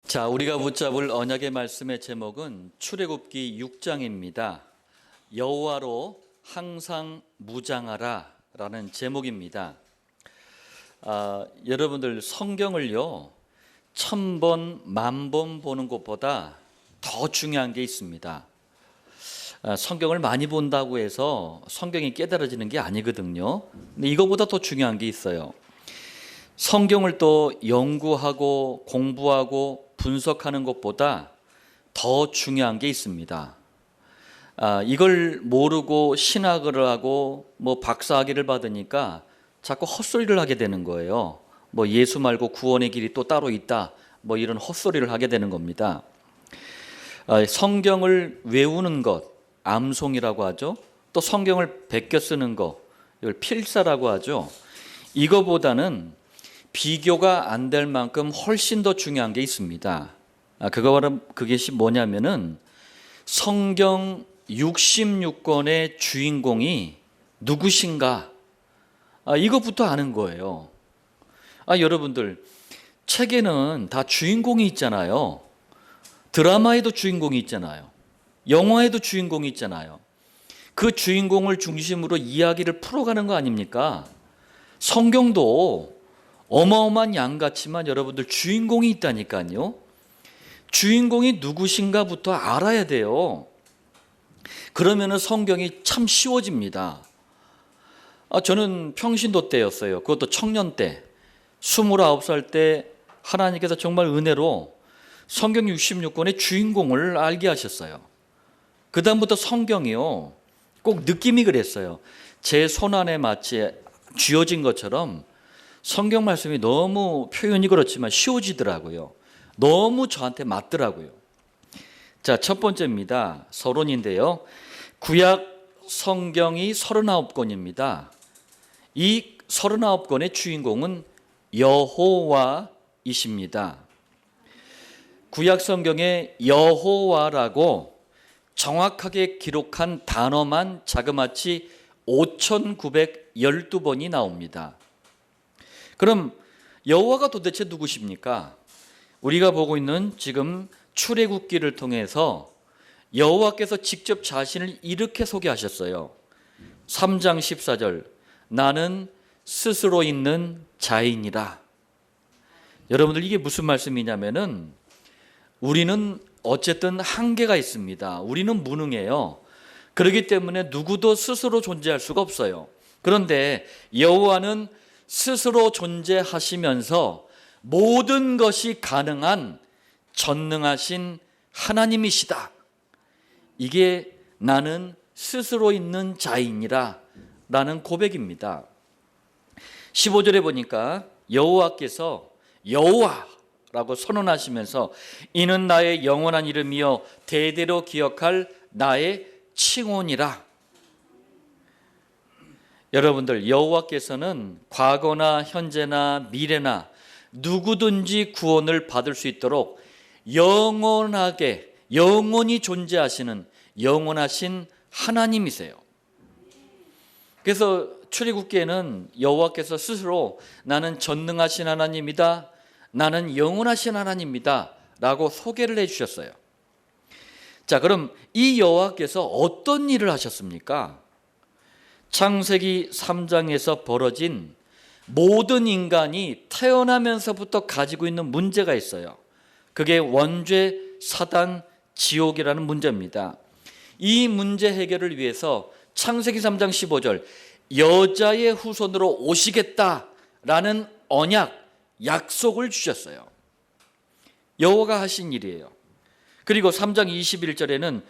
자, 우리가 붙잡을 언약의 말씀의 제목은 출애굽기 6장입니다. 여호와로 항상 무장하라 라는 제목입니다. 여러분들 성경을요 1000번, 10,000번 보는 것보다 더 중요한 게 있습니다. 성경을 많이 본다고 해서 성경이 깨달아지는 게 아니거든요. 근데 이거보다 더 중요한 게 있어요. 성경을 또 연구하고 공부하고 분석하는 것보다 더 중요한 게 있습니다. 이걸 모르고 신학을 하고 박사학위를 받으니까 자꾸 헛소리를 하게 되는 거예요. 예수 말고 구원의 길이 또 따로 있다. 이런 헛소리를 하게 되는 겁니다. 성경을 외우는 것, 암송이라고 하죠. 또 성경을 베껴 쓰는 것, 이걸 필사라고 하죠. 이거보다는 비교가 안 될 만큼 훨씬 더 중요한 게 있습니다. 그것이 뭐냐면은 성경 66권의 주인공이 누구신가? 이것부터 아는 거예요. 여러분들 책에는 다 주인공이 있잖아요. 드라마에도 주인공이 있잖아요. 영화에도 주인공이 있잖아요. 그 주인공을 중심으로 이야기를 풀어가는 거 아닙니까? 성경도 어마어마한 양같지만 여러분들 주인공이 있다니까요. 주인공이 누구신가부터 알아야 돼요. 그러면은 성경이 참 쉬워집니다. 저는 평신도 때였어요. 그것도 청년 때 29살 때 하나님께서 정말 은혜로 성경 66권의 주인공을 알게 하셨어요. 그 다음부터 성경이요 꼭 느낌이 그랬어요. 제 손안에 마치 쥐어진 것처럼 성경 말씀이 너무 표현이 그렇지만 쉬워지더라고요. 너무 저한테 맞더라고요. 자, 첫 번째입니다. 서론인데요. 구약 성경이 39권입니다. 이 39권의 주인공은 여호와이십니다. 구약 성경에 여호와라고 정확하게 기록한 단어만 자그마치 5,912번이 나옵니다. 그럼 여호와가 도대체 누구십니까? 우리가 보고 있는 지금 출애굽기를 통해서 여호와께서 직접 자신을 이렇게 소개하셨어요. 3장 14절 나는 스스로 있는 자이니라. 여러분들 이게 무슨 말씀이냐면은 우리는 어쨌든 한계가 있습니다. 우리는 무능해요. 그렇기 때문에 누구도 스스로 존재할 수가 없어요. 그런데 여호와는 스스로 존재하시면서 모든 것이 가능한 전능하신 하나님이시다. 이게 나는 스스로 있는 자이니라 라는 고백입니다. 15절에 보니까 여호와께서 여호와라고 선언하시면서 이는 나의 영원한 이름이요 대대로 기억할 나의 칭혼이라. 여러분들 여호와께서는 과거나 현재나 미래나 누구든지 구원을 받을 수 있도록 영원히 존재하시는 영원하신 하나님이세요. 그래서 출애굽기에는 여호와께서 스스로 나는 전능하신 하나님이다, 나는 영원하신 하나님이다 라고 소개를 해주셨어요. 자, 그럼 이 여호와께서 어떤 일을 하셨습니까? 창세기 3장에서 벌어진 모든 인간이 태어나면서부터 가지고 있는 문제가 있어요. 그게 원죄, 사단, 지옥이라는 문제입니다. 이 문제 해결을 위해서 창세기 3장 15절 여자의 후손으로 오시겠다라는 언약, 약속을 주셨어요. 여호와가 하신 일이에요. 그리고 3장 21절에는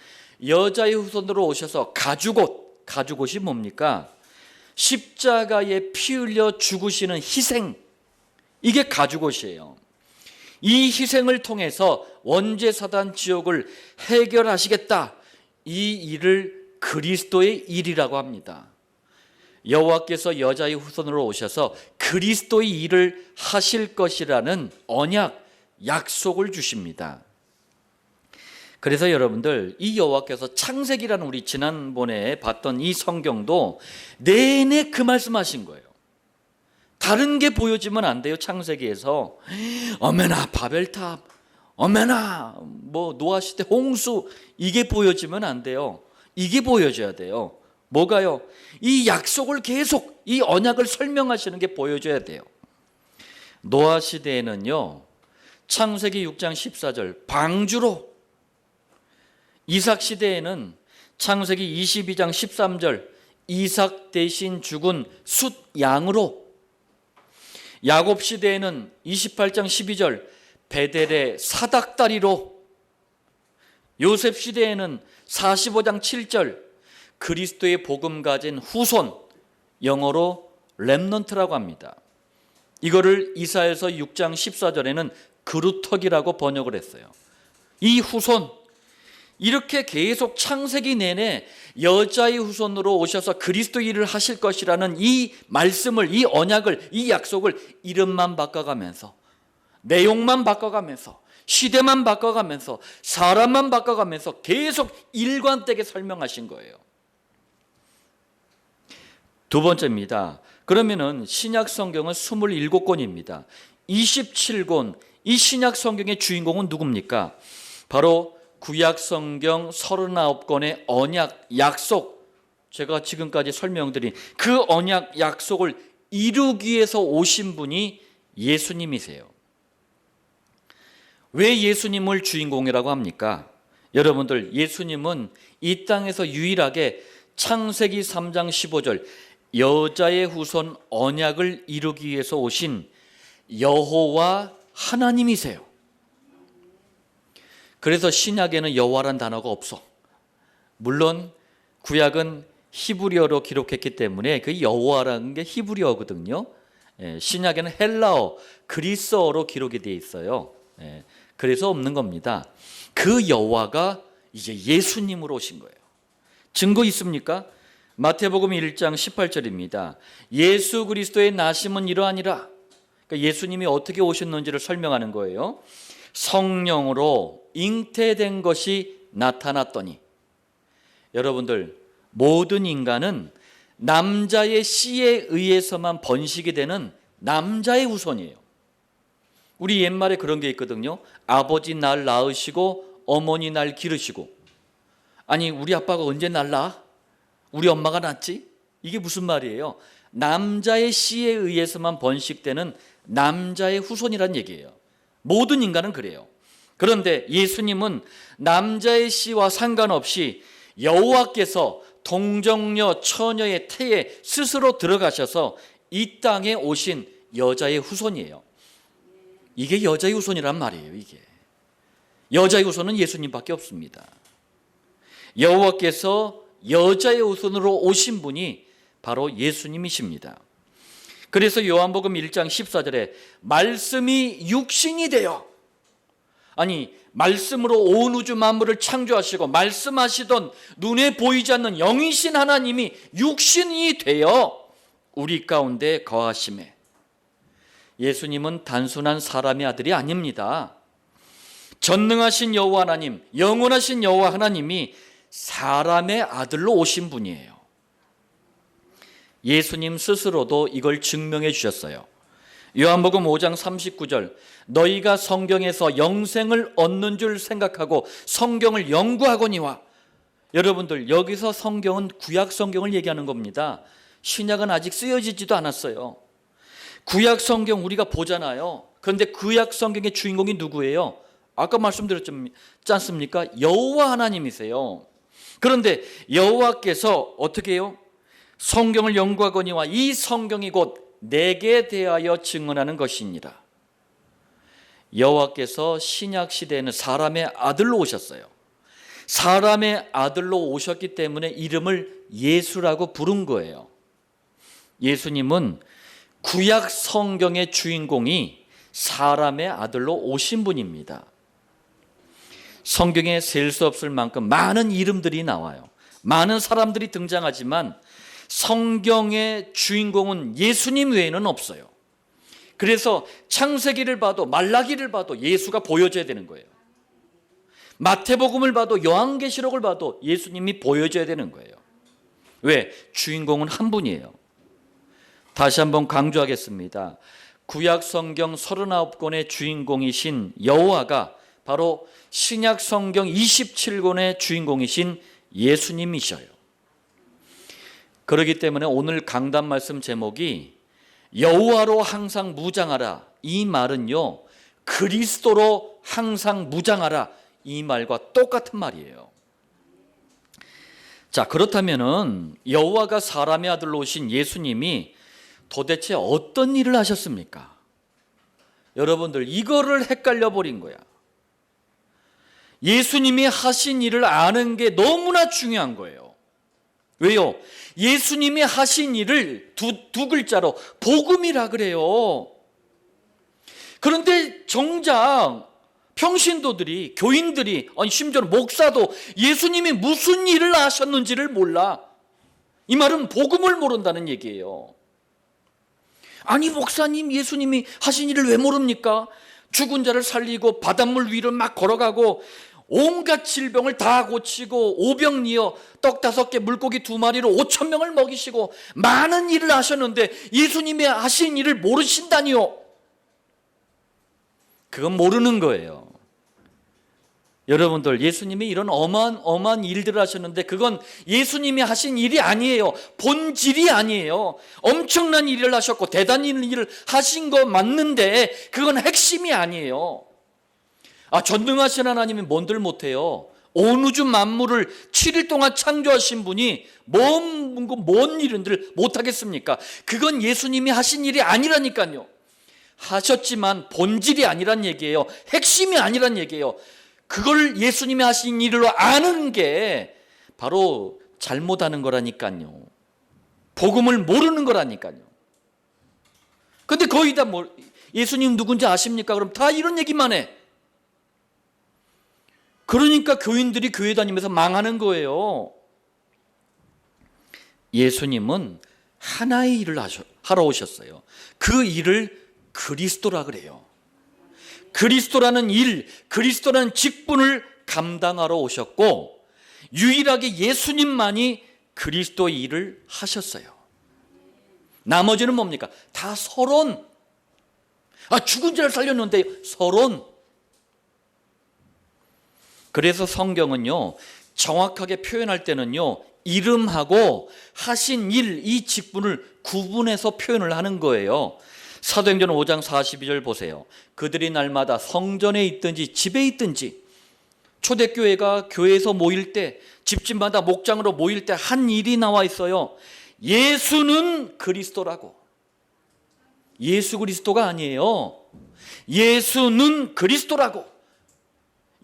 여자의 후손으로 오셔서 가죽옷이 뭡니까? 십자가에 피 흘려 죽으시는 희생, 이게 가죽옷이에요. 이 희생을 통해서 원죄 사단 지옥을 해결하시겠다. 이 일을 그리스도의 일이라고 합니다. 여호와께서 여자의 후손으로 오셔서 그리스도의 일을 하실 것이라는 언약, 약속을 주십니다. 그래서 여러분들 이 여호와께서 창세기라는 우리 지난번에 봤던 이 성경도 내내 그 말씀하신 거예요. 다른 게 보여지면 안 돼요. 창세기에서 어머나 바벨탑 어메나 뭐 노아 시대 홍수 이게 보여지면 안 돼요. 이게 보여져야 돼요. 뭐가요? 이 약속을 계속 이 언약을 설명하시는 게 보여져야 돼요. 노아 시대에는요, 창세기 6장 14절 방주로, 이삭 시대에는 창세기 22장 13절 이삭 대신 죽은 숫 양으로, 야곱 시대에는 28장 12절 베델의 사닥다리로, 요셉 시대에는 45장 7절 그리스도의 복음 가진 후손, 영어로 렘넌트라고 합니다. 이거를 이사야서 6장 14절에는 그루터기라고 번역을 했어요. 이 후손, 이렇게 계속 창세기 내내 여자의 후손으로 오셔서 그리스도 일을 하실 것이라는 이 말씀을, 이 언약을, 이 약속을 이름만 바꿔가면서, 내용만 바꿔가면서, 시대만 바꿔가면서, 사람만 바꿔가면서 계속 일관되게 설명하신 거예요. 두 번째입니다. 그러면은 신약 성경은 27권입니다. 27권, 이 신약 성경의 주인공은 누굽니까? 바로 구약 성경 39권의 언약, 약속, 제가 지금까지 설명드린 그 언약, 약속을 이루기 위해서 오신 분이 예수님이세요. 왜 예수님을 주인공이라고 합니까? 여러분들, 예수님은 이 땅에서 유일하게 창세기 3장 15절 여자의 후손 언약을 이루기 위해서 오신 여호와 하나님이세요. 그래서 신약에는 여호와란 단어가 없어. 물론 구약은 히브리어로 기록했기 때문에 그 여호와라는 게 히브리어거든요. 신약에는 헬라어, 그리스어로 기록이 되어 있어요. 그래서 없는 겁니다. 그 여호와가 이제 예수님으로 오신 거예요. 증거 있습니까? 마태복음 1장 18절입니다. 예수 그리스도의 나심은 이러하니라. 그러니까 예수님이 어떻게 오셨는지를 설명하는 거예요. 성령으로 잉태된 것이 나타났더니. 여러분들, 모든 인간은 남자의 씨에 의해서만 번식이 되는 남자의 후손이에요. 우리 옛말에 그런 게 있거든요. 아버지 날 낳으시고 어머니 날 기르시고. 아니, 우리 아빠가 언제 날 낳아? 우리 엄마가 낳지? 이게 무슨 말이에요? 남자의 씨에 의해서만 번식되는 남자의 후손이란 얘기예요. 모든 인간은 그래요. 그런데 예수님은 남자의 씨와 상관없이 여호와께서 동정녀 처녀의 태에 스스로 들어가셔서 이 땅에 오신 여자의 후손이에요. 이게 여자의 후손이란 말이에요. 이게 여자의 후손은 예수님밖에 없습니다. 여호와께서 여자의 후손으로 오신 분이 바로 예수님이십니다. 그래서 요한복음 1장 14절에 말씀이 육신이 되어, 아니 말씀으로 온 우주 만물을 창조하시고 말씀하시던 눈에 보이지 않는 영이신 하나님이 육신이 되어 우리 가운데 거하심에, 예수님은 단순한 사람의 아들이 아닙니다. 전능하신 여호와 하나님, 영원하신 여호와 하나님이 사람의 아들로 오신 분이에요. 예수님 스스로도 이걸 증명해 주셨어요. 요한복음 5장 39절, 너희가 성경에서 영생을 얻는 줄 생각하고 성경을 연구하거니와. 여러분들, 여기서 성경은 구약 성경을 얘기하는 겁니다. 신약은 아직 쓰여지지도 않았어요. 구약 성경 우리가 보잖아요. 그런데 구약 성경의 주인공이 누구예요? 아까 말씀드렸지 않습니까? 여호와 하나님이세요. 그런데 여호와께서 어떻게 해요? 성경을 연구하거니와 이 성경이 곧 내게 대하여 증언하는 것이니라. 여호와께서 신약 시대에는 사람의 아들로 오셨어요. 사람의 아들로 오셨기 때문에 이름을 예수라고 부른 거예요. 예수님은 구약 성경의 주인공이 사람의 아들로 오신 분입니다. 성경에 셀 수 없을 만큼 많은 이름들이 나와요. 많은 사람들이 등장하지만 성경의 주인공은 예수님 외에는 없어요. 그래서 창세기를 봐도 말라기를 봐도 예수가 보여져야 되는 거예요. 마태복음을 봐도 요한계시록을 봐도 예수님이 보여져야 되는 거예요. 왜? 주인공은 한 분이에요. 다시 한번 강조하겠습니다. 구약 성경 39권의 주인공이신 여호와가 바로 신약 성경 27권의 주인공이신 예수님이셔요. 그렇기 때문에 오늘 강단 말씀 제목이 여호와로 항상 무장하라, 이 말은요 그리스도로 항상 무장하라, 이 말과 똑같은 말이에요. 자, 그렇다면은 여호와가 사람의 아들로 오신 예수님이 도대체 어떤 일을 하셨습니까? 여러분들 이거를 헷갈려 버린 거야. 예수님이 하신 일을 아는 게 너무나 중요한 거예요. 왜요? 예수님이 하신 일을 두 글자로 복음이라 그래요. 그런데 정작 평신도들이, 교인들이, 아니 심지어는 목사도 예수님이 무슨 일을 하셨는지를 몰라. 이 말은 복음을 모른다는 얘기예요. 아니 목사님, 예수님이 하신 일을 왜 모릅니까? 죽은 자를 살리고 바닷물 위를 막 걸어가고 온갖 질병을 다 고치고 오병이어 떡 5개 물고기 2마리로 5,000명을 먹이시고 많은 일을 하셨는데 예수님이 하신 일을 모르신다니요? 그건 모르는 거예요. 여러분들, 예수님이 이런 어마어마한 일들을 하셨는데 그건 예수님이 하신 일이 아니에요. 본질이 아니에요. 엄청난 일을 하셨고 대단한 일을 하신 거 맞는데 그건 핵심이 아니에요. 전능하신 하나님이 뭔들 못해요. 온 우주 만물을 7일 동안 창조하신 분이 뭔 일인들 못하겠습니까? 그건 예수님이 하신 일이 아니라니까요. 하셨지만 본질이 아니란 얘기예요. 핵심이 아니란 얘기예요. 그걸 예수님이 하신 일로 아는 게 바로 잘못하는 거라니까요. 복음을 모르는 거라니까요. 근데 거의 다 예수님 누군지 아십니까? 그럼 다 이런 얘기만 해. 그러니까 교인들이 교회 다니면서 망하는 거예요. 예수님은 하나의 일을 하러 오셨어요. 그 일을 그리스도라 그래요. 그리스도라는 일, 그리스도라는 직분을 감당하러 오셨고 유일하게 예수님만이 그리스도의 일을 하셨어요. 나머지는 뭡니까? 다 서론. 죽은 자를 살렸는데 서론. 그래서 성경은요 정확하게 표현할 때는요 이름하고 하신 일, 이 직분을 구분해서 표현을 하는 거예요. 사도행전 5장 42절 보세요. 그들이 날마다 성전에 있든지 집에 있든지, 초대교회가 교회에서 모일 때, 집집마다 목장으로 모일 때 한 일이 나와 있어요. 예수는 그리스도라고. 예수 그리스도가 아니에요. 예수는 그리스도라고.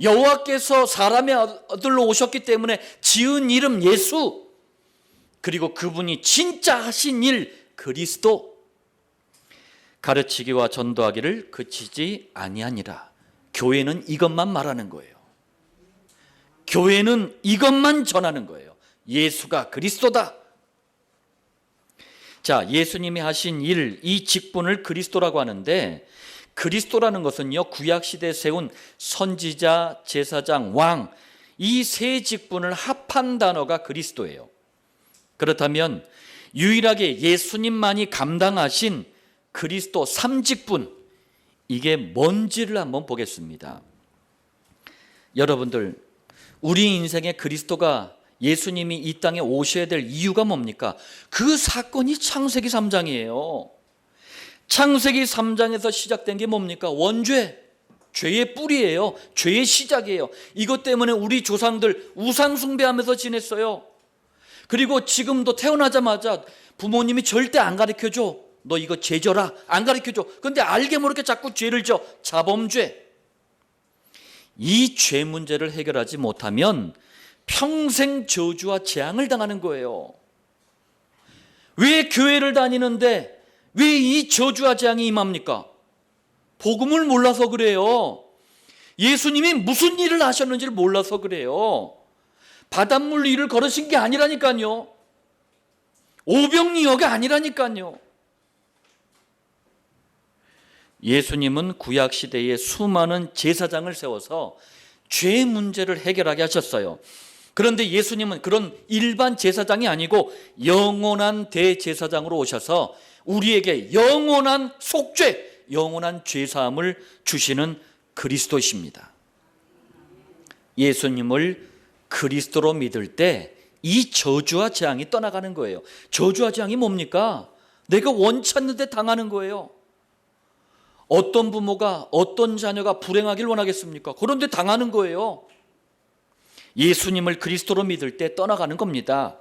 여호와께서 사람의 아들로 오셨기 때문에 지은 이름 예수, 그리고 그분이 진짜 하신 일 그리스도. 가르치기와 전도하기를 그치지 아니하니라. 교회는 이것만 말하는 거예요. 교회는 이것만 전하는 거예요. 예수가 그리스도다. 자, 예수님이 하신 일, 이 직분을 그리스도라고 하는데, 그리스도라는 것은요 구약시대에 세운 선지자, 제사장, 왕, 이 세 직분을 합한 단어가 그리스도예요. 그렇다면 유일하게 예수님만이 감당하신 그리스도 3직분, 이게 뭔지를 한번 보겠습니다. 여러분들, 우리 인생에 그리스도가, 예수님이 이 땅에 오셔야 될 이유가 뭡니까? 그 사건이 창세기 3장이에요. 창세기 3장에서 시작된 게 뭡니까? 원죄, 죄의 뿌리예요. 죄의 시작이에요. 이것 때문에 우리 조상들 우상 숭배하면서 지냈어요. 그리고 지금도 태어나자마자 부모님이 절대 안 가르쳐줘. 너 이거 죄 져라. 안 가르쳐줘. 근데 알게 모르게 자꾸 죄를 져. 자범죄. 이 죄 문제를 해결하지 못하면 평생 저주와 재앙을 당하는 거예요. 왜 교회를 다니는데 왜 이 저주와 재앙이 임합니까? 복음을 몰라서 그래요. 예수님이 무슨 일을 하셨는지를 몰라서 그래요. 바닷물 위를 걸으신 게 아니라니까요. 오병이어가 아니라니까요. 예수님은 구약시대에 수많은 제사장을 세워서 죄 문제를 해결하게 하셨어요. 그런데 예수님은 그런 일반 제사장이 아니고 영원한 대제사장으로 오셔서 우리에게 영원한 속죄, 영원한 죄사함을 주시는 그리스도이십니다. 예수님을 그리스도로 믿을 때 이 저주와 재앙이 떠나가는 거예요. 저주와 재앙이 뭡니까? 내가 원치 않는데 당하는 거예요. 어떤 부모가 어떤 자녀가 불행하길 원하겠습니까? 그런데 당하는 거예요. 예수님을 그리스도로 믿을 때 떠나가는 겁니다.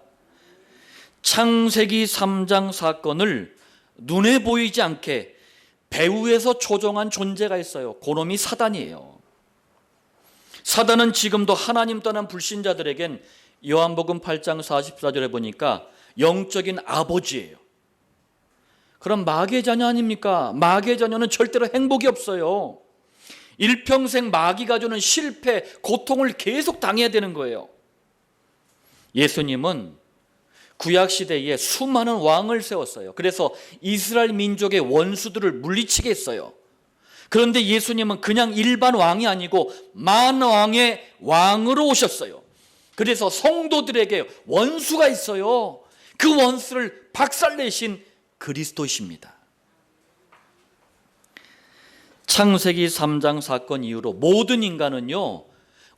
창세기 3장 사건을 눈에 보이지 않게 배후에서 조종한 존재가 있어요. 그놈이 사단이에요. 사단은 지금도 하나님 떠난 불신자들에겐 요한복음 8장 44절에 보니까 영적인 아버지예요. 그럼 마귀의 자녀 아닙니까? 마귀의 자녀는 절대로 행복이 없어요. 일평생 마귀가 주는 실패, 고통을 계속 당해야 되는 거예요. 예수님은 구약시대에 수많은 왕을 세웠어요. 그래서 이스라엘 민족의 원수들을 물리치게 했어요. 그런데 예수님은 그냥 일반 왕이 아니고 만왕의 왕으로 오셨어요. 그래서 성도들에게 원수가 있어요. 그 원수를 박살내신 그리스도이십니다. 창세기 3장 사건 이후로 모든 인간은요,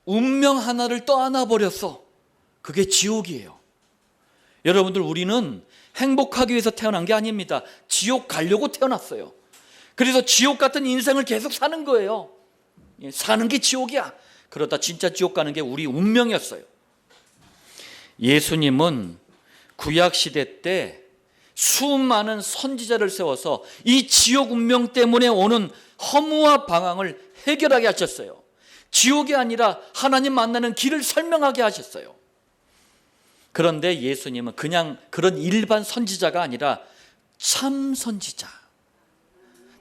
운명 하나를 떠안아 버렸어. 그게 지옥이에요. 여러분들, 우리는 행복하기 위해서 태어난 게 아닙니다. 지옥 가려고 태어났어요. 그래서 지옥 같은 인생을 계속 사는 거예요. 사는 게 지옥이야. 그러다 진짜 지옥 가는 게 우리 운명이었어요. 예수님은 구약시대 때 수많은 선지자를 세워서 이 지옥 운명 때문에 오는 허무와 방황을 해결하게 하셨어요. 지옥이 아니라 하나님 만나는 길을 설명하게 하셨어요. 그런데 예수님은 그냥 그런 일반 선지자가 아니라 참 선지자,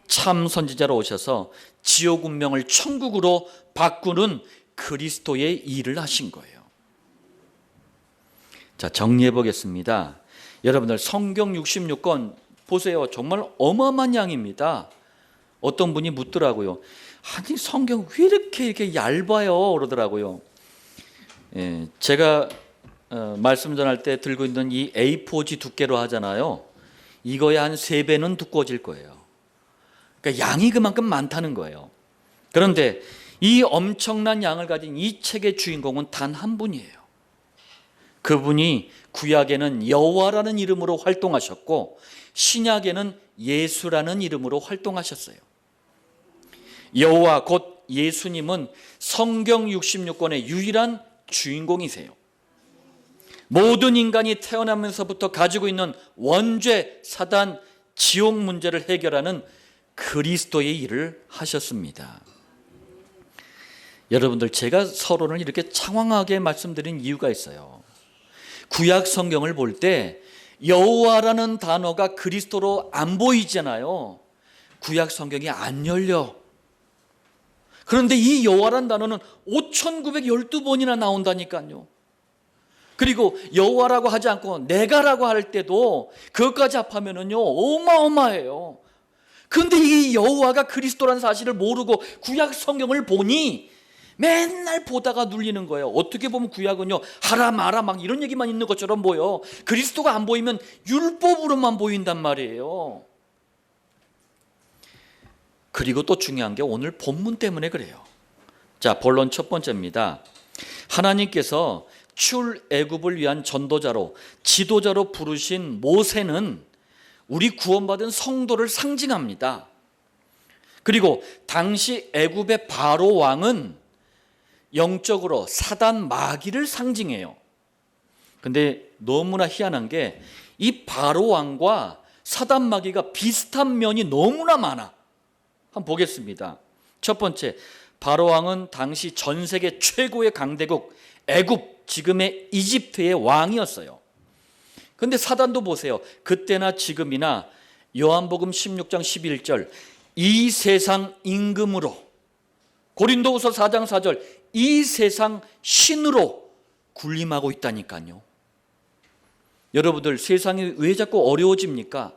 참 선지자로 오셔서 지옥 운명을 천국으로 바꾸는 그리스도의 일을 하신 거예요. 자, 정리해 보겠습니다. 여러분들, 성경 66권 보세요. 정말 어마어마한 양입니다. 어떤 분이 묻더라고요. 아니, 성경 왜 이렇게 얇아요? 그러더라고요. 제가 말씀 전할 때 들고 있는 이 A4지 두께로 하잖아요. 이거에 한 3배는 두꺼워질 거예요. 그러니까 양이 그만큼 많다는 거예요. 그런데 이 엄청난 양을 가진 이 책의 주인공은 단 한 분이에요. 그분이 구약에는 여호와라는 이름으로 활동하셨고 신약에는 예수라는 이름으로 활동하셨어요. 여호와 곧 예수님은 성경 66권의 유일한 주인공이세요. 모든 인간이 태어나면서부터 가지고 있는 원죄, 사단, 지옥 문제를 해결하는 그리스도의 일을 하셨습니다. 여러분들, 제가 서론을 이렇게 장황하게 말씀드린 이유가 있어요. 구약 성경을 볼 때 여호와라는 단어가 그리스도로 안 보이잖아요. 구약 성경이 안 열려. 그런데 이 여호와라는 단어는 5,912번이나 나온다니까요. 그리고 여호와라고 하지 않고 내가라고 할 때도 그것까지 합하면은요 어마어마해요. 그런데 이 여호와가 그리스도라는 사실을 모르고 구약 성경을 보니 맨날 보다가 눌리는 거예요. 어떻게 보면 구약은요 하라 마라 막 이런 얘기만 있는 것처럼 보여. 그리스도가 안 보이면 율법으로만 보인단 말이에요. 그리고 또 중요한 게 오늘 본문 때문에 그래요. 자, 본론 첫 번째입니다. 하나님께서 출애굽을 위한 전도자로, 지도자로 부르신 모세는 우리 구원받은 성도를 상징합니다. 그리고 당시 애굽의 바로 왕은 영적으로 사단 마귀를 상징해요. 근데 너무나 희한한 게 이 바로 왕과 사단 마귀가 비슷한 면이 너무나 많아. 한번 보겠습니다. 첫 번째, 바로 왕은 당시 전 세계 최고의 강대국 애굽, 지금의 이집트의 왕이었어요. 근데 사단도 보세요. 그때나 지금이나 요한복음 16장 11절 이 세상 임금으로, 고린도후서 4장 4절 이 세상 신으로 군림하고 있다니까요. 여러분들, 세상이 왜 자꾸 어려워집니까?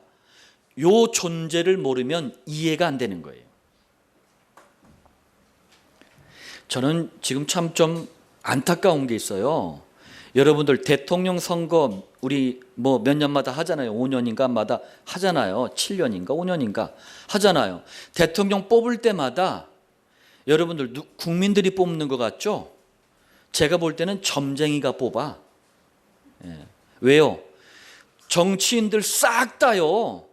요 존재를 모르면 이해가 안 되는 거예요. 저는 지금 참 좀 안타까운 게 있어요. 여러분들, 대통령 선거 우리 뭐 몇 년마다 하잖아요. 5년인가 마다 하잖아요. 7년인가 5년인가 하잖아요. 대통령 뽑을 때마다 여러분들 국민들이 뽑는 것 같죠? 제가 볼 때는 점쟁이가 뽑아. 왜요? 정치인들 싹 다요,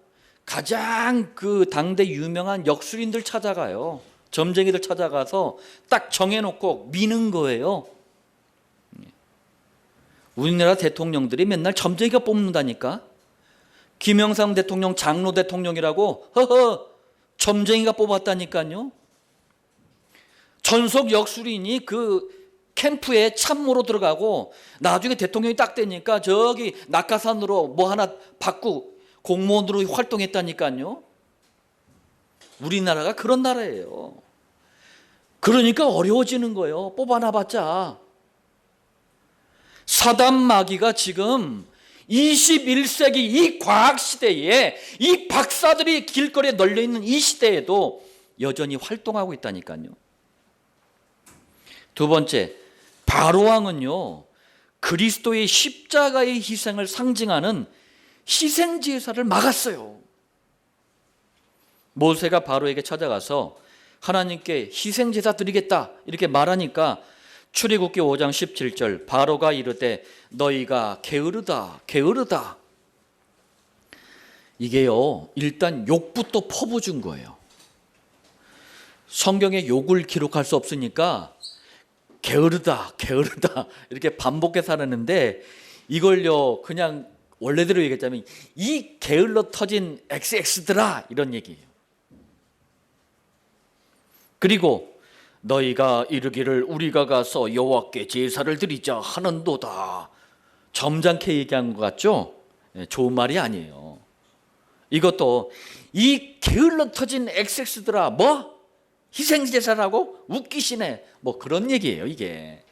가장 그 당대 유명한 역술인들 찾아가요. 점쟁이들 찾아가서 딱 정해놓고 미는 거예요. 우리나라 대통령들이 맨날 점쟁이가 뽑는다니까. 김영삼 대통령 장로 대통령이라고 점쟁이가 뽑았다니까요. 전속 역술인이 그 캠프에 참모로 들어가고 나중에 대통령이 딱 되니까 저기 낙하산으로 뭐 하나 받고 공무원으로 활동했다니까요. 우리나라가 그런 나라예요. 그러니까 어려워지는 거예요. 뽑아놔봤자. 사단 마귀가 지금 21세기 이 과학 시대에 이 박사들이 길거리에 널려있는 이 시대에도 여전히 활동하고 있다니까요. 두 번째, 바로왕은요, 그리스도의 십자가의 희생을 상징하는 희생제사를 막았어요. 모세가 바로에게 찾아가서 하나님께 희생제사 드리겠다 이렇게 말하니까 출애굽기 5장 17절, 바로가 이르되 너희가 게으르다 게으르다. 이게요, 일단 욕부터 퍼부은 거예요. 성경에 욕을 기록할 수 없으니까 게으르다 게으르다 이렇게 반복해서 하는데, 이걸요 그냥 원래대로 얘기했자면 이 게을러 터진 XX들아 이런 얘기예요. 그리고 너희가 이르기를 우리가 가서 여호와께 제사를 드리자 하는도다. 점잖게 얘기한 것 같죠? 좋은 말이 아니에요. 이것도 이 게을러 터진 XX들아 뭐? 희생제사라고? 웃기시네. 뭐 그런 얘기예요 이게.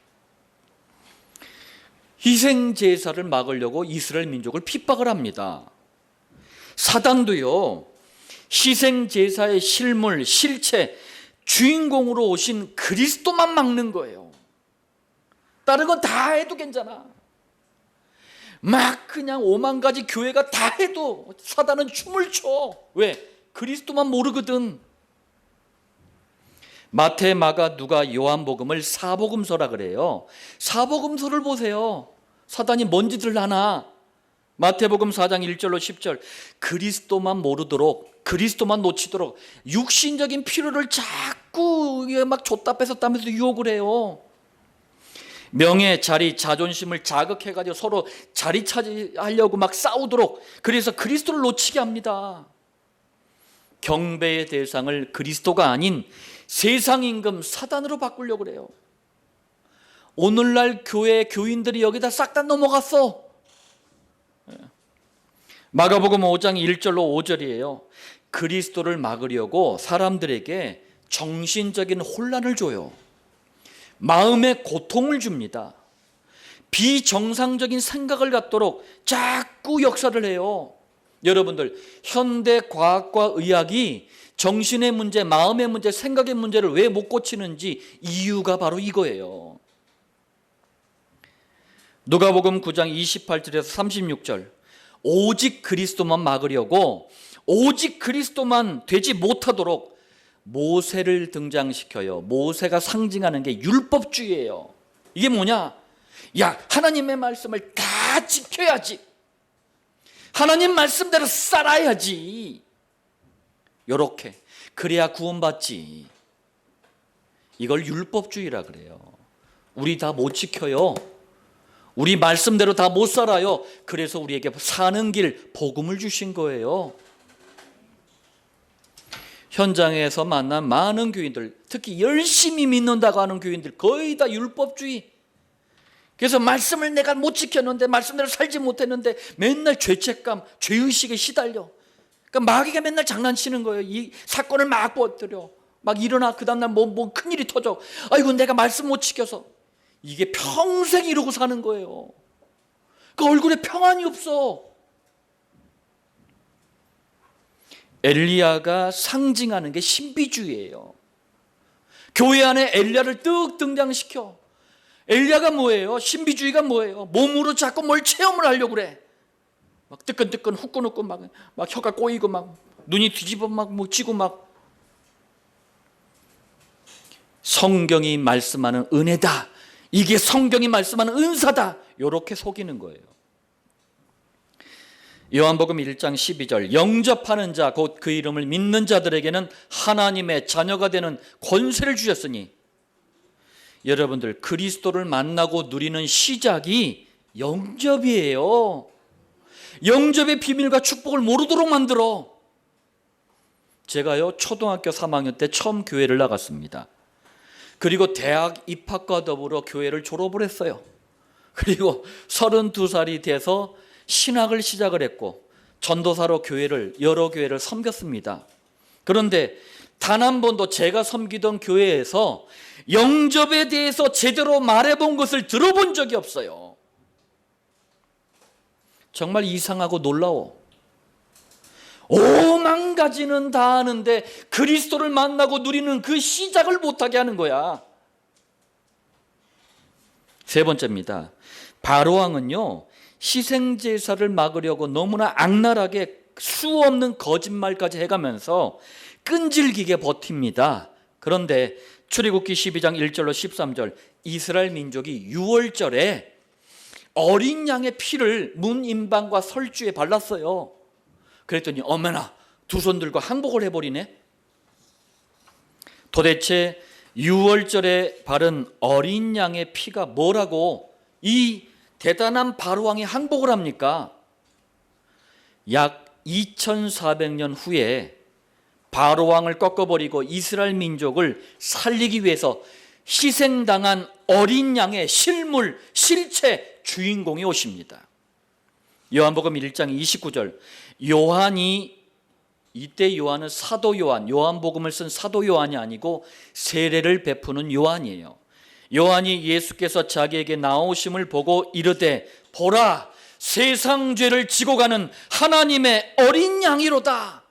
희생제사를 막으려고 이스라엘 민족을 핍박을 합니다. 사단도요, 희생제사의 실물, 실체, 주인공으로 오신 그리스도만 막는 거예요. 다른 건 다 해도 괜찮아. 막 그냥 5만 가지 교회가 다 해도 사단은 춤을 춰. 왜? 그리스도만 모르거든. 마태, 마가, 누가, 요한복음을 사복음서라 그래요. 사복음서를 보세요. 사단이 뭔 짓을 하나. 마태복음 4장 1절로 10절, 그리스도만 모르도록, 그리스도만 놓치도록 육신적인 필요를 자꾸 막 줬다 뺏었다면서 유혹을 해요. 명예, 자리, 자존심을 자극해가지고 서로 자리 차지하려고 막 싸우도록, 그래서 그리스도를 놓치게 합니다. 경배의 대상을 그리스도가 아닌 세상 임금 사단으로 바꾸려고 그래요. 오늘날 교회 교인들이 여기다 싹 다 넘어갔어. 마가복음 5장 1절로 5절이에요. 그리스도를 막으려고 사람들에게 정신적인 혼란을 줘요. 마음의 고통을 줍니다. 비정상적인 생각을 갖도록 자꾸 역사를 해요. 여러분들, 현대 과학과 의학이 정신의 문제, 마음의 문제, 생각의 문제를 왜 못 고치는지 이유가 바로 이거예요. 누가복음 9장 28절에서 36절, 오직 그리스도만 막으려고, 오직 그리스도만 되지 못하도록 모세를 등장시켜요. 모세가 상징하는 게 율법주의예요. 이게 뭐냐? 야, 하나님의 말씀을 다 지켜야지, 하나님 말씀대로 살아야지, 요렇게 그래야 구원받지. 이걸 율법주의라 그래요. 우리 다 못 지켜요. 우리 말씀대로 다 못 살아요. 그래서 우리에게 사는 길, 복음을 주신 거예요. 현장에서 만난 많은 교인들, 특히 열심히 믿는다고 하는 교인들 거의 다 율법주의. 그래서 말씀을 내가 못 지켰는데, 말씀대로 살지 못했는데 맨날 죄책감, 죄의식에 시달려. 그러니까 마귀가 맨날 장난치는 거예요. 이 사건을 막 퍼뜨려. 막 일어나, 그 다음날 뭐 큰일이 터져. 아이고 내가 말씀 못 지켜서. 이게 평생 이러고 사는 거예요. 그 얼굴에 평안이 없어. 엘리야가 상징하는 게 신비주의예요. 교회 안에 엘리야를 뜩 등장시켜. 엘리야가 뭐예요? 신비주의가 뭐예요? 몸으로 자꾸 뭘 체험을 하려고 그래. 막 뜨끈뜨끈 후끈후끈 막 혀가 꼬이고 막 눈이 뒤집어 막 묻히고 막. 성경이 말씀하는 은혜다, 이게 성경이 말씀하는 은사다, 이렇게 속이는 거예요. 요한복음 1장 12절, 영접하는 자 곧 그 이름을 믿는 자들에게는 하나님의 자녀가 되는 권세를 주셨으니, 여러분들 그리스도를 만나고 누리는 시작이 영접이에요. 영접의 비밀과 축복을 모르도록 만들어. 제가요 초등학교 3학년 때 처음 교회를 나갔습니다. 그리고 대학 입학과 더불어 교회를 졸업을 했어요. 그리고 32살이 돼서 신학을 시작을 했고 전도사로 여러 교회를 섬겼습니다. 그런데 단 한 번도 제가 섬기던 교회에서 영접에 대해서 제대로 말해본 것을 들어본 적이 없어요. 정말 이상하고 놀라워. 5만 가지는 다 아는데 그리스도를 만나고 누리는 그 시작을 못하게 하는 거야. 세 번째입니다. 바로왕은요, 희생제사를 막으려고 너무나 악랄하게 수 없는 거짓말까지 해가면서 끈질기게 버팁니다. 그런데 출애굽기 12장 1절로 13절, 이스라엘 민족이 유월절에 어린 양의 피를 문 임방과 설주에 발랐어요. 그랬더니 어머나, 두 손 들고 항복을 해버리네. 도대체 유월절에 바른 어린 양의 피가 뭐라고 이 대단한 바로왕이 항복을 합니까? 약 2400년 후에 바로왕을 꺾어버리고 이스라엘 민족을 살리기 위해서 희생당한 어린 양의 실물, 실체 주인공이 오십니다. 요한복음 1장 29절, 이때 요한은 사도 요한, 요한복음을 쓴 사도 요한이 아니고 세례를 베푸는 요한이에요. 요한이 예수께서 자기에게 나오심을 보고 이르되, 보라, 세상 죄를 지고 가는 하나님의 어린 양이로다.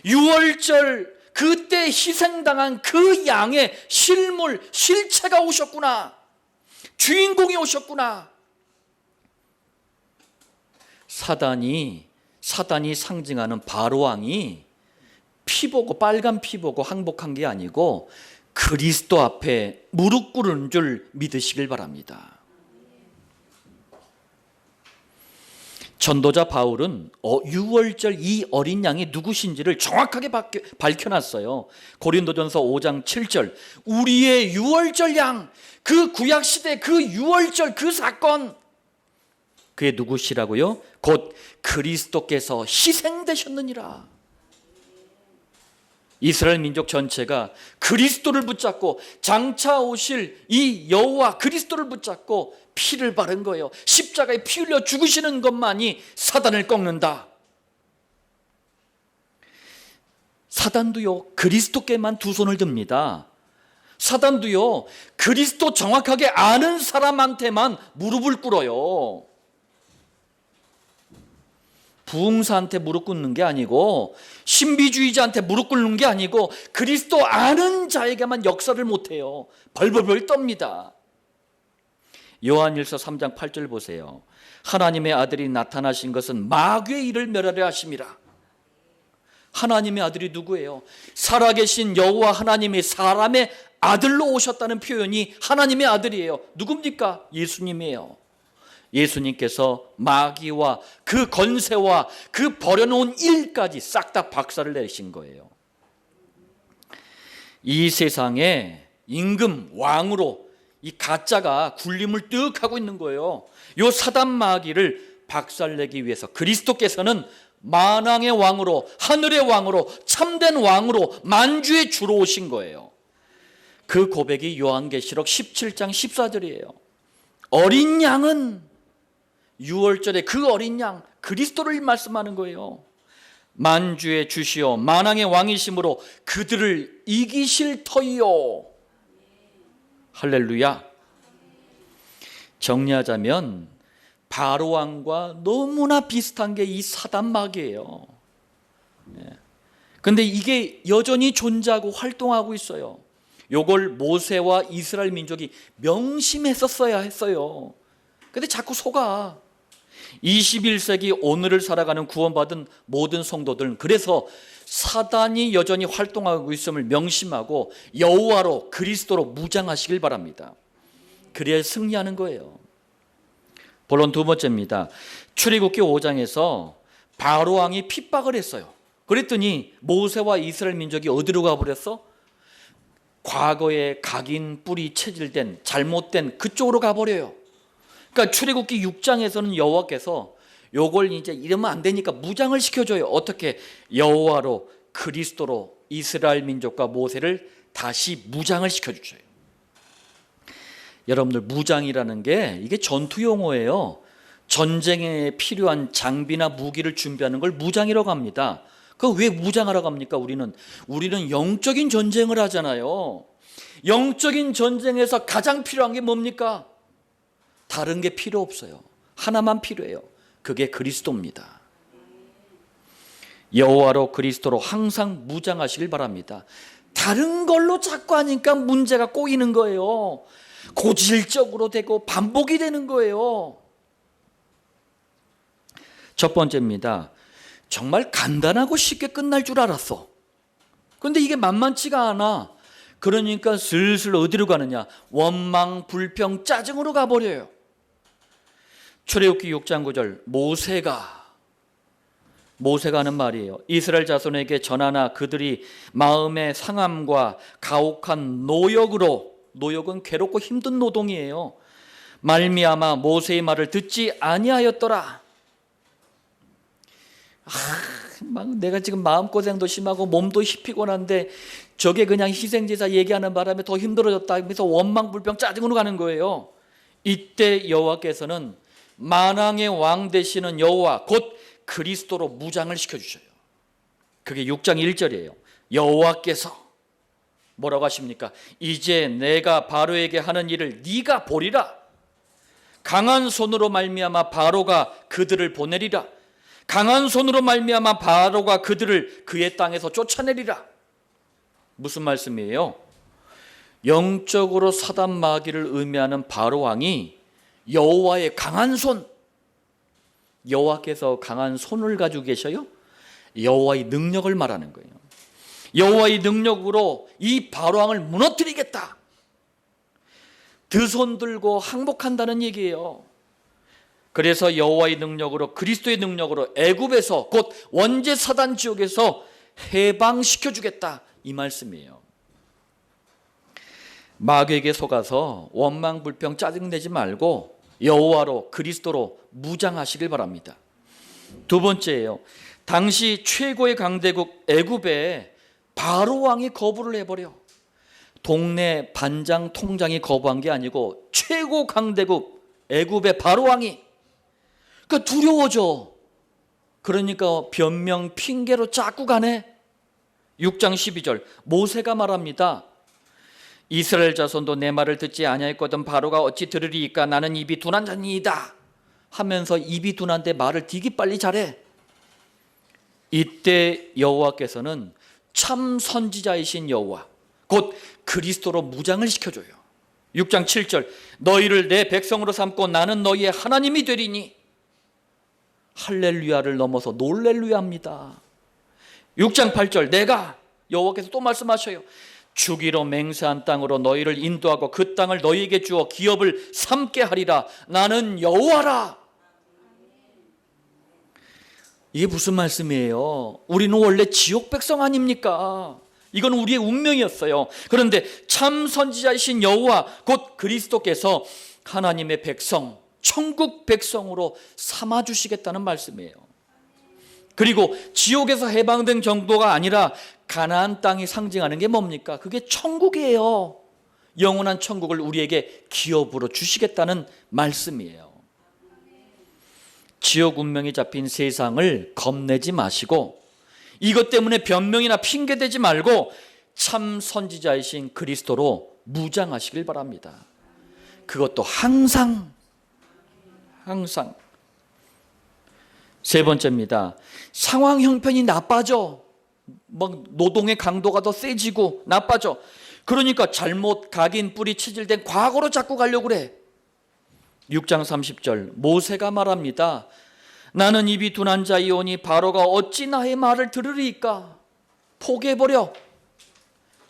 유월절 그때 희생당한 그 양의 실물, 실체가 오셨구나. 주인공이 오셨구나. 사단이 상징하는 바로왕이 피 보고, 빨간 피 보고 항복한 게 아니고 그리스도 앞에 무릎 꿇은 줄 믿으시길 바랍니다. 전도자 바울은 유월절 이 어린 양이 누구신지를 정확하게 밝혀놨어요. 고린도전서 5장 7절, 우리의 유월절 양, 그 구약시대 그 유월절 그 사건, 그게 누구시라고요? 곧 그리스도께서 희생되셨느니라. 이스라엘 민족 전체가 그리스도를 붙잡고 장차 오실 이 여호와 그리스도를 붙잡고 피를 바른 거예요. 십자가에 피 흘려 죽으시는 것만이 사단을 꺾는다. 사단도요, 그리스도께만 두 손을 듭니다. 사단도요, 그리스도 정확하게 아는 사람한테만 무릎을 꿇어요. 부흥사한테 무릎 꿇는 게 아니고, 신비주의자한테 무릎 꿇는 게 아니고, 그리스도 아는 자에게만 역사를 못해요. 벌벌벌 떱니다. 요한일서 3장 8절 보세요. 하나님의 아들이 나타나신 것은 마귀의 일을 멸하려 하심이라. 하나님의 아들이 누구예요? 살아계신 여호와 하나님이 사람의 아들로 오셨다는 표현이 하나님의 아들이에요. 누굽니까? 예수님이에요. 예수님께서 마귀와 그 권세와 그 버려놓은 일까지 싹 다 박살을 내신 거예요. 이 세상에 임금, 왕으로 이 가짜가 군림을 뜩 하고 있는 거예요. 이 사단 마귀를 박살내기 위해서 그리스도께서는 만왕의 왕으로, 하늘의 왕으로, 참된 왕으로 만주의 주로 오신 거예요. 그 고백이 요한계시록 17장 14절이에요. 어린 양은, 유월절에 그 어린 양 그리스도를 말씀하는 거예요. 만주의 주시오 만왕의 왕이심으로 그들을 이기실 터이요. 할렐루야. 정리하자면 바로왕과 너무나 비슷한 게 이 사단 마귀예요. 그런데 이게 여전히 존재하고 활동하고 있어요. 요걸 모세와 이스라엘 민족이 명심했었어야 했어요. 근데 자꾸 속아. 21세기 오늘을 살아가는 구원받은 모든 성도들은 그래서 사단이 여전히 활동하고 있음을 명심하고 여호와로, 그리스도로 무장하시길 바랍니다. 그래야 승리하는 거예요. 본론 두 번째입니다. 출애굽기 5장에서 바로 왕이 핍박을 했어요. 그랬더니 모세와 이스라엘 민족이 어디로 가버렸어? 과거에 각인 뿌리 체질된 잘못된 그쪽으로 가버려요. 그러니까 출애굽기 6장에서는 여호와께서 요걸 이제 이러면 안 되니까 무장을 시켜줘요. 어떻게? 여호와로 그리스도로 이스라엘 민족과 모세를 다시 무장을 시켜주셔요. 여러분들, 무장이라는 게 이게 전투 용어예요. 전쟁에 필요한 장비나 무기를 준비하는 걸 무장이라고 합니다. 그 왜 무장하라고 합니까? 우리는 영적인 전쟁을 하잖아요. 영적인 전쟁에서 가장 필요한 게 뭡니까? 다른 게 필요 없어요. 하나만 필요해요. 그게 그리스도입니다. 여호와로 그리스도로 항상 무장하시길 바랍니다. 다른 걸로 자꾸 하니까 문제가 꼬이는 거예요. 고질적으로 되고 반복이 되는 거예요. 첫 번째입니다. 정말 간단하고 쉽게 끝날 줄 알았어. 그런데 이게 만만치가 않아. 그러니까 슬슬 어디로 가느냐? 원망, 불평, 짜증으로 가버려요. 출애굽기 6장 9절, 모세가 하는 말이에요. 이스라엘 자손에게 전하나 그들이 마음의 상함과 가혹한 노역으로, 노역은 괴롭고 힘든 노동이에요, 말미암아 모세의 말을 듣지 아니하였더라. 내가 지금 마음고생도 심하고 몸도 피곤한데 저게 그냥 희생제사 얘기하는 바람에 더 힘들어졌다 하면서 원망, 불평, 짜증으로 가는 거예요. 이때 여호와께서는 만왕의 왕 되시는 여호와 곧 그리스도로 무장을 시켜주셔요. 그게 6장 1절이에요. 여호와께서 뭐라고 하십니까? 이제 내가 바로에게 하는 일을 네가 보리라. 강한 손으로 말미암아 바로가 그들을 보내리라. 강한 손으로 말미암아 바로가 그들을 그의 땅에서 쫓아내리라. 무슨 말씀이에요? 영적으로 사단 마귀를 의미하는 바로 왕이 여호와의 강한 손, 여호와께서 강한 손을 가지고 계셔요? 여호와의 능력을 말하는 거예요. 여호와의 능력으로 이 바로 왕을 무너뜨리겠다. 두 손 들고 항복한다는 얘기예요. 그래서 여호와의 능력으로, 그리스도의 능력으로 애굽에서, 곧 원죄 사단 지옥에서 해방시켜 주겠다, 이 말씀이에요. 마귀에게 속아서 원망, 불평, 짜증내지 말고 여호와로 그리스도로 무장하시길 바랍니다. 두 번째예요. 당시 최고의 강대국 애굽에 바로 왕이 거부를 해버려. 동네 반장 통장이 거부한 게 아니고 최고 강대국 애굽의 바로 왕이. 그러니까 두려워져. 그러니까 변명, 핑계로 자꾸 가네. 6장 12절 모세가 말합니다. 이스라엘 자손도 내 말을 듣지 아니하였거든 바로가 어찌 들으리이까? 나는 입이 둔한 자니이다 하면서 입이 둔한데 말을 되게 빨리 잘해. 이때 여호와께서는 참 선지자이신 여호와 곧 그리스도로 무장을 시켜줘요. 6장 7절 너희를 내 백성으로 삼고 나는 너희의 하나님이 되리니. 할렐루야를 넘어서 놀렐루야입니다. 6장 8절 내가, 여호와께서 또 말씀하셔요. 주기로 맹세한 땅으로 너희를 인도하고 그 땅을 너희에게 주어 기업을 삼게 하리라. 나는 여호와라. 이게 무슨 말씀이에요? 우리는 원래 지옥 백성 아닙니까? 이건 우리의 운명이었어요. 그런데 참 선지자이신 여호와 곧 그리스도께서 하나님의 백성, 천국 백성으로 삼아주시겠다는 말씀이에요. 그리고 지옥에서 해방된 정도가 아니라 가나안 땅이 상징하는 게 뭡니까? 그게 천국이에요. 영원한 천국을 우리에게 기업으로 주시겠다는 말씀이에요. 지옥 운명이 잡힌 세상을 겁내지 마시고 이것 때문에 변명이나 핑계대지 말고 참 선지자이신 그리스도로 무장하시길 바랍니다. 그것도 항상. 세 번째입니다. 상황 형편이 나빠져. 막 노동의 강도가 더 세지고 나빠져. 그러니까 잘못 각인 뿌리 체질된 과거로 자꾸 가려고 그래. 6장 30절 모세가 말합니다. 나는 입이 둔한 자이오니 바로가 어찌 나의 말을 들으리이까? 포기해버려.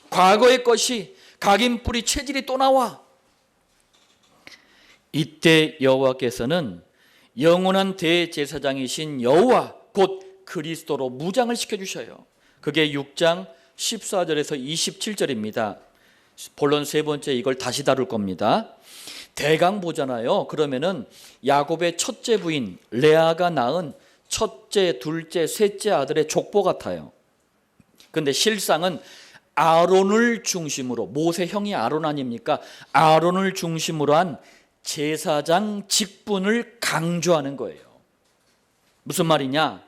과거의 것이 각인 뿌리 체질이 또 나와. 이때 여호와께서는 영원한 대제사장이신 여호와 곧 그리스도로 무장을 시켜주셔요. 그게 6장 14절에서 27절입니다. 본론 세 번째 이걸 다시 다룰 겁니다. 대강 보잖아요. 그러면은 야곱의 첫째 부인 레아가 낳은 첫째, 둘째, 셋째 아들의 족보 같아요. 근데 실상은 아론을 중심으로, 모세 형이 아론 아닙니까? 아론을 중심으로 한 제사장 직분을 강조하는 거예요. 무슨 말이냐?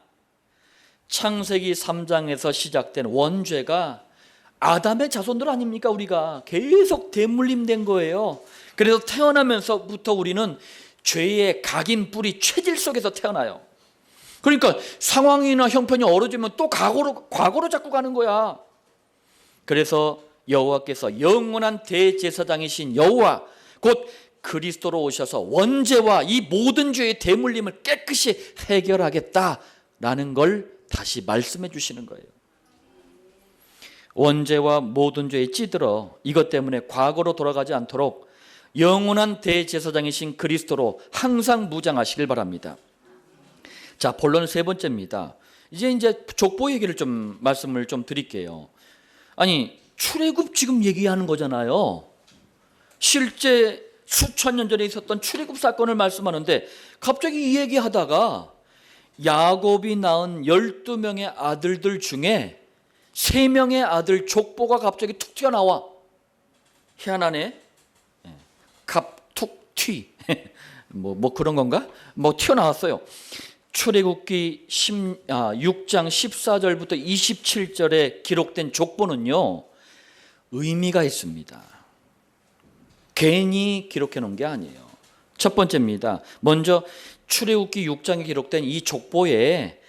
창세기 3장에서 시작된 원죄가 아담의 자손들 아닙니까? 우리가 계속 대물림된 거예요. 그래서 태어나면서부터 우리는 죄의 각인 뿌리 체질 속에서 태어나요. 그러니까 상황이나 형편이 어려지면 또 과거로 자꾸 가는 거야. 그래서 여호와께서 영원한 대제사장이신 여호와 곧 그리스도로 오셔서 원죄와 이 모든 죄의 대물림을 깨끗이 해결하겠다라는 걸 다시 말씀해 주시는 거예요. 원죄와 모든 죄에 찌들어 이것 때문에 과거로 돌아가지 않도록 영원한 대제사장이신 그리스도로 항상 무장하시길 바랍니다. 자, 본론 세 번째입니다. 이제 족보 얘기를 말씀을 좀 드릴게요. 아니, 출애굽 지금 얘기하는 거잖아요. 실제 수천 년 전에 있었던 출애굽 사건을 말씀하는데 갑자기 이 얘기하다가 야곱이 낳은 12명의 아들들 중에 3명의 아들 족보가 갑자기 툭 튀어나와. 희한하네. 갑툭튀 뭐 그런 건가? 뭐 튀어나왔어요. 출애굽기 6장 14절부터 27절에 기록된 족보는요, 의미가 있습니다. 괜히 기록해 놓은 게 아니에요. 첫 번째입니다. 먼저 출애굽기 6장에 기록된 이 족보의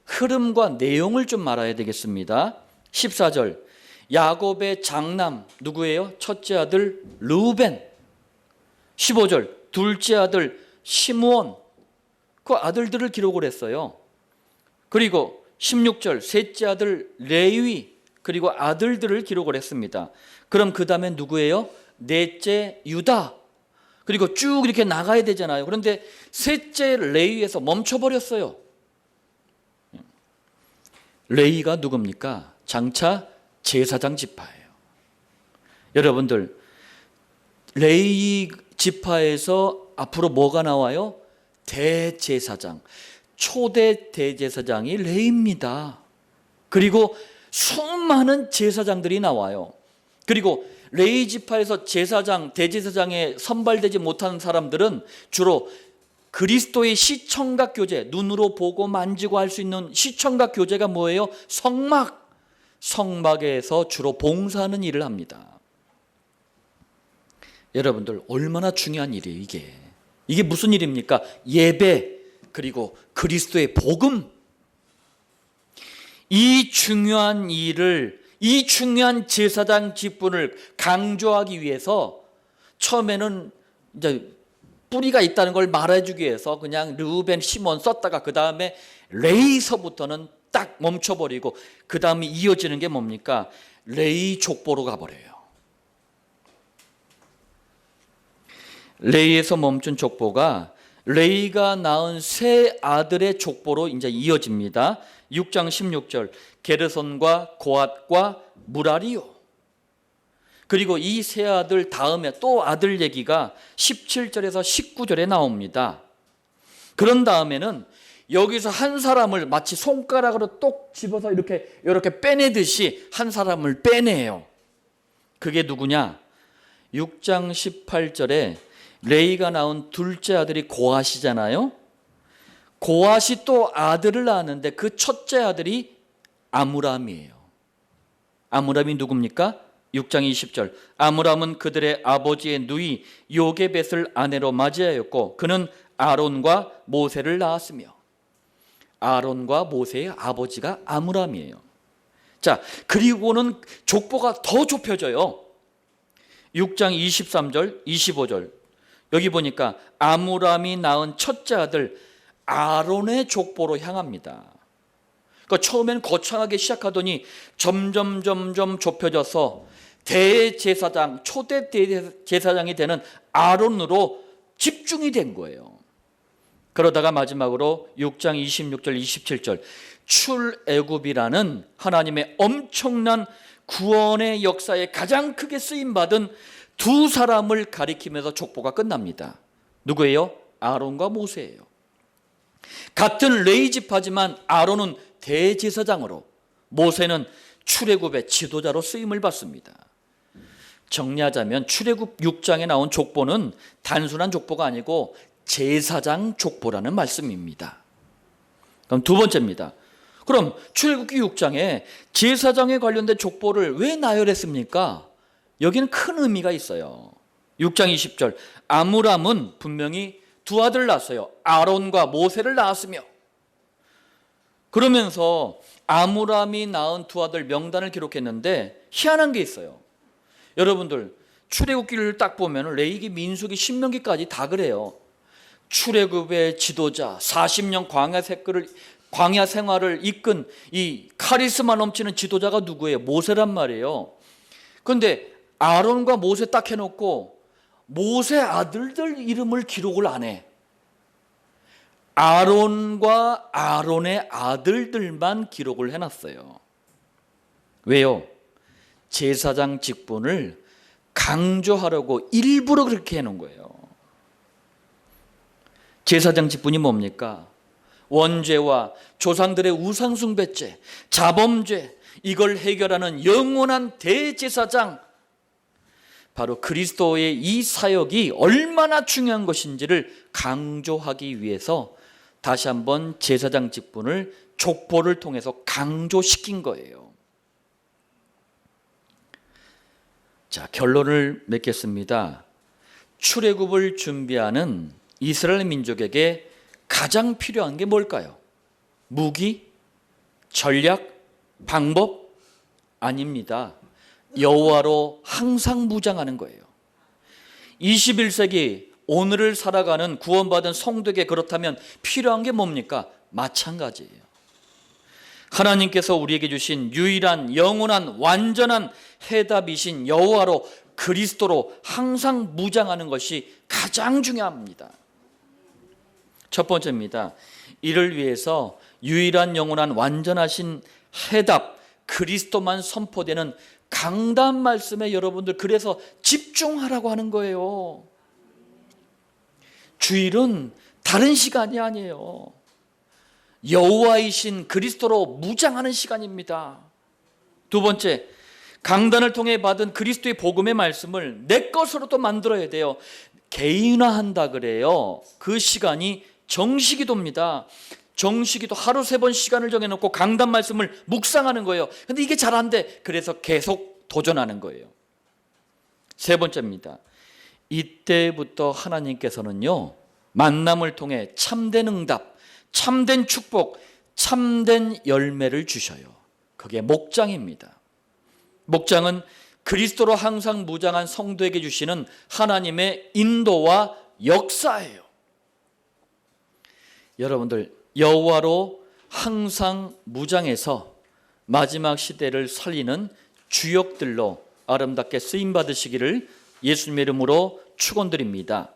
흐름과 내용을 좀 알아야 되겠습니다. 14절, 야곱의 장남 누구예요? 첫째 아들 르우벤. 15절, 둘째 아들 시므온. 그 아들들을 기록을 했어요. 그리고 16절, 셋째 아들 레위, 그리고 아들들을 기록을 했습니다. 그럼 그 다음에 누구예요? 넷째 유다. 그리고 쭉 이렇게 나가야 되잖아요. 그런데 셋째 레위에서 멈춰버렸어요. 레위가 누굽니까? 장차 제사장 지파예요. 여러분들, 레위 지파에서 앞으로 뭐가 나와요? 대제사장, 초대 대제사장이 레위입니다. 그리고 수많은 제사장들이 나와요. 그리고 레위 지파에서 제사장, 대제사장에 선발되지 못하는 사람들은 주로 그리스도의 시청각 교제, 눈으로 보고 만지고 할 수 있는 시청각 교제가 뭐예요? 성막에서 주로 봉사하는 일을 합니다. 여러분들, 얼마나 중요한 일이에요, 이게. 이게 무슨 일입니까? 예배, 그리고 그리스도의 복음. 이 중요한 일을, 이 중요한 제사장 직분을 강조하기 위해서 처음에는 이제 뿌리가 있다는 걸 말해주기 위해서 그냥 르우벤, 시몬 썼다가 그 다음에 레위서부터는 딱 멈춰버리고 그 다음에 이어지는 게 뭡니까? 레위 족보로 가버려요. 레위에서 멈춘 족보가 레위가 낳은 세 아들의 족보로 이제 이어집니다. 6장 16절, 게르손과 고앗과 무라리요. 그리고 이 세 아들 다음에 또 아들 얘기가 17절에서 19절에 나옵니다. 그런 다음에는 여기서 한 사람을 마치 손가락으로 똑 집어서 이렇게 빼내듯이 한 사람을 빼내요. 그게 누구냐? 6장 18절에 레위가 낳은 둘째 아들이 고앗이잖아요. 고앗이 또 아들을 낳았는데 그 첫째 아들이 아므람이에요. 아므람이 누굽니까? 6장 20절, 아므람은 그들의 아버지의 누이 요게벳을 아내로 맞이하였고 그는 아론과 모세를 낳았으며, 아론과 모세의 아버지가 아므람이에요. 자, 그리고는 족보가 더 좁혀져요. 6장 23절, 25절. 여기 보니까 아므람이 낳은 첫째 아들 아론의 족보로 향합니다. 그러니까 처음엔 거창하게 시작하더니 점점 좁혀져서 대제사장, 초대 대제사장이 되는 아론으로 집중이 된 거예요. 그러다가 마지막으로 6장 26절 27절 출애굽이라는 하나님의 엄청난 구원의 역사에 가장 크게 쓰임받은 두 사람을 가리키면서 족보가 끝납니다. 누구예요? 아론과 모세예요. 같은 레위 지파지만 아론은 대제사장으로, 모세는 출애굽의 지도자로 쓰임을 받습니다. 정리하자면 출애굽 6장에 나온 족보는 단순한 족보가 아니고 제사장 족보라는 말씀입니다. 그럼 두 번째입니다. 그럼 출애굽기 6장에 제사장에 관련된 족보를 왜 나열했습니까? 여기는 큰 의미가 있어요. 6장 20절 아므람은 분명히 두 아들을 낳았어요. 아론과 모세를 낳았으며, 그러면서 아므람이 낳은 두 아들 명단을 기록했는데 희한한 게 있어요. 여러분들 출애굽기를 딱 보면 레위기, 민수기, 신명기까지 다 그래요. 출애굽의 지도자, 40년 광야 생활을 이끈 이 카리스마 넘치는 지도자가 누구예요? 모세란 말이에요. 그런데 아론과 모세 딱 해놓고 모세 아들들 이름을 기록을 안 해. 아론과 아론의 아들들만 기록을 해놨어요. 왜요? 제사장 직분을 강조하려고 일부러 그렇게 해놓은 거예요. 제사장 직분이 뭡니까? 원죄와 조상들의 우상숭배죄, 자범죄, 이걸 해결하는 영원한 대제사장, 바로 그리스도의 이 사역이 얼마나 중요한 것인지를 강조하기 위해서 다시 한번 제사장 직분을 족보를 통해서 강조시킨 거예요. 자, 결론을 맺겠습니다. 출애굽을 준비하는 이스라엘 민족에게 가장 필요한 게 뭘까요? 무기? 전략? 방법? 아닙니다. 여호와로 항상 무장하는 거예요. 21세기 오늘을 살아가는 구원받은 성도에게 그렇다면 필요한 게 뭡니까? 마찬가지예요. 하나님께서 우리에게 주신 유일한 영원한 완전한 해답이신 여호와로, 그리스도로 항상 무장하는 것이 가장 중요합니다. 첫 번째입니다. 이를 위해서 유일한 영원한 완전하신 해답 그리스도만 선포되는 강단 말씀에 여러분들 그래서 집중하라고 하는 거예요. 주일은 다른 시간이 아니에요. 여호와이신 그리스도로 무장하는 시간입니다. 두 번째, 강단을 통해 받은 그리스도의 복음의 말씀을 내 것으로 또 만들어야 돼요. 개인화한다 그래요. 그 시간이 정시기도입니다. 정시기도 하루 3번 시간을 정해놓고 강단 말씀을 묵상하는 거예요. 근데 이게 잘 안 돼. 그래서 계속 도전하는 거예요. 세 번째입니다. 이때부터 하나님께서는요, 만남을 통해 참된 응답, 참된 축복, 참된 열매를 주셔요. 그게 목장입니다. 목장은 그리스도로 항상 무장한 성도에게 주시는 하나님의 인도와 역사예요. 여러분들 여호와로 항상 무장해서 마지막 시대를 살리는 주역들로 아름답게 쓰임 받으시기를 예수님의 이름으로 축원드립니다.